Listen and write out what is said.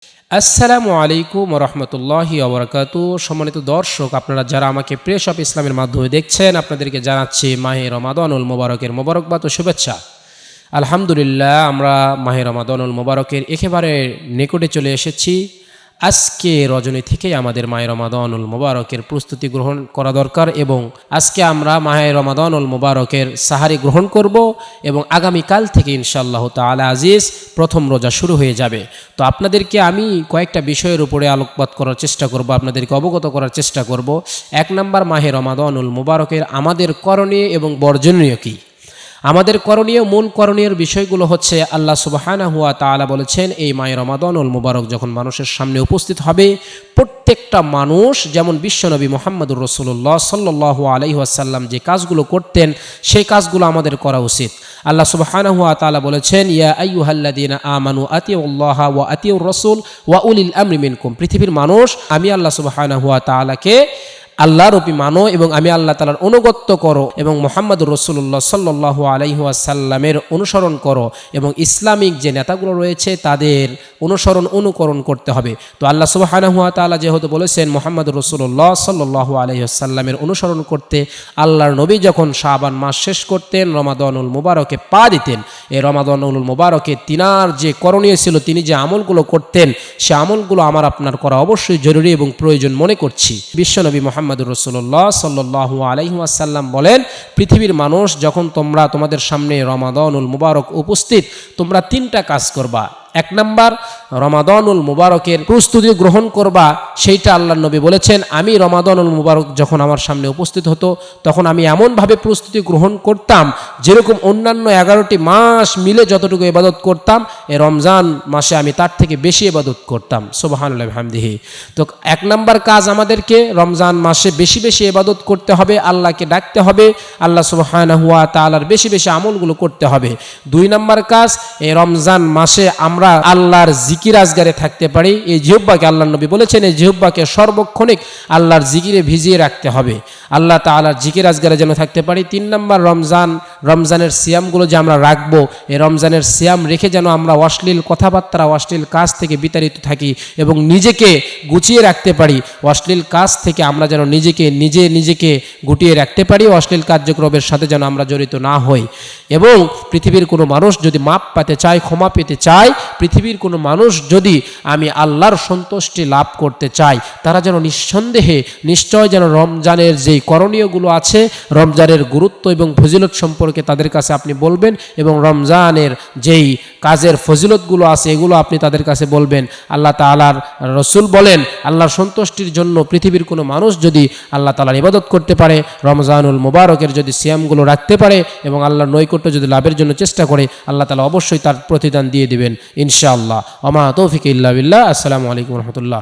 আসসালামু আলাইকুম রহমতুল্লাহি ওবরাকাতু। সম্মানিত দর্শক, আপনারা যারা আমাকে প্রেস অফ ইসলামের মাধ্যমে দেখছেন, আপনাদেরকে জানাচ্ছি মাহে রমাদানুল মোবারকের মোবারকবাদ ও শুভেচ্ছা। আলহামদুলিল্লাহ, আমরা মাহে রমাদানুল মোবারকের একেবারে নিকটে চলে এসেছি। আজকে রজনী থেকেই আমাদের মাহে রমাদানুল মোবারকের প্রস্তুতি গ্রহণ করা দরকার এবং আজকে আমরা মাহে রমাদানুল মোবারকের সাহারি গ্রহণ করব এবং আগামীকাল থেকে ইনশাআল্লাহ তাআলা আজিজ প্রথম রোজা শুরু হয়ে যাবে। তো আপনাদেরকে আমি কয়েকটা বিষয়ের উপরে আলোকপাত করার চেষ্টা করব, আপনাদেরকে অবগত করার চেষ্টা করব। 1 নম্বর, মাহে রমাদানুল মোবারকের আমাদের করণীয় এবং বর্জনীয় কী। আমাদের করণীয়, মূল করণীয় বিষয়গুলো হচ্ছে, আল্লাহ সুবহানাহু ওয়া তাআলা বলেছেন, এই মাহে রমাদানুল মুবারক যখন মানুষের সামনে উপস্থিত হবে, প্রত্যেকটা মানুষ যেমন বিশ্বনবী মুহাম্মদুর রাসূলুল্লাহ সাল্লাল্লাহু আলাইহি ওয়াসাল্লাম যে কাজগুলো করতেন, সেই কাজগুলো আমাদের করা উচিত। আল্লাহ সুবহানাহু ওয়া তাআলা বলেছেন, ইয়া আইয়ুহাল্লাযীনা আমানু আতিউল্লাহা ওয়া আতিউর রাসূল ওয়া উলিল আমরি মিনকুম। পৃথিবীর মানুষ, আমি আল্লাহ সুবহানাহু ওয়া তাআলাকে আল্লাহর রূপী মানো এবং আমি আল্লাহ তাআলার অনুগত্য করো এবং মুহাম্মদুর রাসূলুল্লাহ সাল্লাল্লাহু আলাইহি ওয়াসাল্লামের অনুসরণ করো এবং ইসলামিক যে নেতাগুলো রয়েছে তাদের অনুকরণ করতে হবে। তো আল্লাহ সুবহানাহু ওয়া তাআলা যেহেতু বলেছেন মুহাম্মদুর রাসূলুল্লাহ সাল্লাল্লাহু আলাইহি ওয়াসাল্লামের অনুসরণ করতে, আল্লাহর নবী যখন শাবান মাস শেষ করতেন, রমাদানুল মুবারকে পা দিতেন, এই রমাদানুল মুবারকে তিনার যে করণীয় ছিল, তিনি যে আমলগুলো করতেন, সে আমলগুলো আমার আপনার করা অবশ্যই জরুরি এবং প্রয়োজন মনে করছি। বিশ্বনবী মুহাম্মদুর রাসূলুল্লাহ সাল্লাল্লাহু আলাইহি ওয়াসাল্লাম বলেন, পৃথিবীর মানুষ যখন তোমাদের সামনে রমাদানুল মুবারক উপস্থিত, তোমরা 3টা কাজ করবা। 1 নম্বর, রমাদানুল মুবারকের প্রস্তুতি গ্রহণ করবা। সেইটা আল্লাহর নবী বলেছেন, আমি রমাদানুল মুবারক যখন আমার সামনে উপস্থিত হতো, তখন আমি এমনভাবে প্রস্তুতি গ্রহণ করতাম যেরকম অন্যান্য 11টি মাস মিলে যতটুকু ইবাদত করতাম, এই রমজান মাসে আমি তার থেকে বেশি ইবাদত করতাম। সুবহানাল্লাহি ওয়া বিহামদিহি। তো 1 নম্বর কাজ, আমাদেরকে রমজান মাসে বেশি বেশি ইবাদত করতে হবে, আল্লাহকে ডাকতে হবে, আল্লাহ সুবহানাহু ওয়া তাআলার বেশি বেশি আমলগুলো করতে হবে। 2 নম্বর কাজ, এই রমজান মাসে আমরা আল্লাহর জিকির আজগারে থাকতে পারি। এই জিহ্বাকে, আল্লাহর নবী বলেছেন, এই জিহ্বাকে সর্বক্ষণিক আল্লাহর জিকিরে ভিজিয়ে রাখতে হবে, আল্লাহ তাআলার জিকির আজগারে যেন থাকতে পারি। 3 নম্বর, রমজানের সিয়ামগুলো যে আমরা রাখবো, এই রমজানের সিয়াম রেখে যেন আমরা অশ্লীল কথাবার্তা, অশ্লীল কাজ থেকে বিতাড়িত থাকি এবং নিজেকে গুছিয়ে রাখতে পারি। অশ্লীল কাজ থেকে আমরা যেন নিজেকে গুটিয়ে রাখতে পারি, অশ্লীল কার্যক্রমের সাথে যেন আমরা জড়িত না হই। এবং পৃথিবীর কোনো মানুষ যদি মাপ পেতে চায়, ক্ষমা পেতে চায়, পৃথিবীর কোনো মানুষ যদি আমি আল্লাহর সন্তুষ্টি লাভ করতে চাই, তারা যেন নিশ্চয় যেন রমজানের যেই করণীয়গুলো আছে, রমজানের গুরুত্ব এবং ফজিলত সম্পর্কে তাদের কাছে আপনি বলবেন এবং রমজানের যেই কাজের ফজিলতগুলো আছে এগুলো আপনি তাদের কাছে বলবেন। আল্লাহ তাআলার রাসূল বলেন, আল্লাহর সন্তুষ্টির জন্য পৃথিবীর কোনো মানুষ যদি আল্লাহ তাআলার ইবাদত করতে পারে, রমজানুল মুবারকের যদি সিয়ামগুলো রাখতে পারে এবং আল্লাহর নৈকট্য যদি লাভের জন্য চেষ্টা করে, আল্লাহ তাআলা অবশ্যই তার প্রতিদান দিয়ে দিবেন ইনশাআল্লাহ। ওয়া মা তৌফিক ইল্লা বিল্লাহ। আসসালামু আলাইকুম ওয়া রাহমাতুল্লাহ।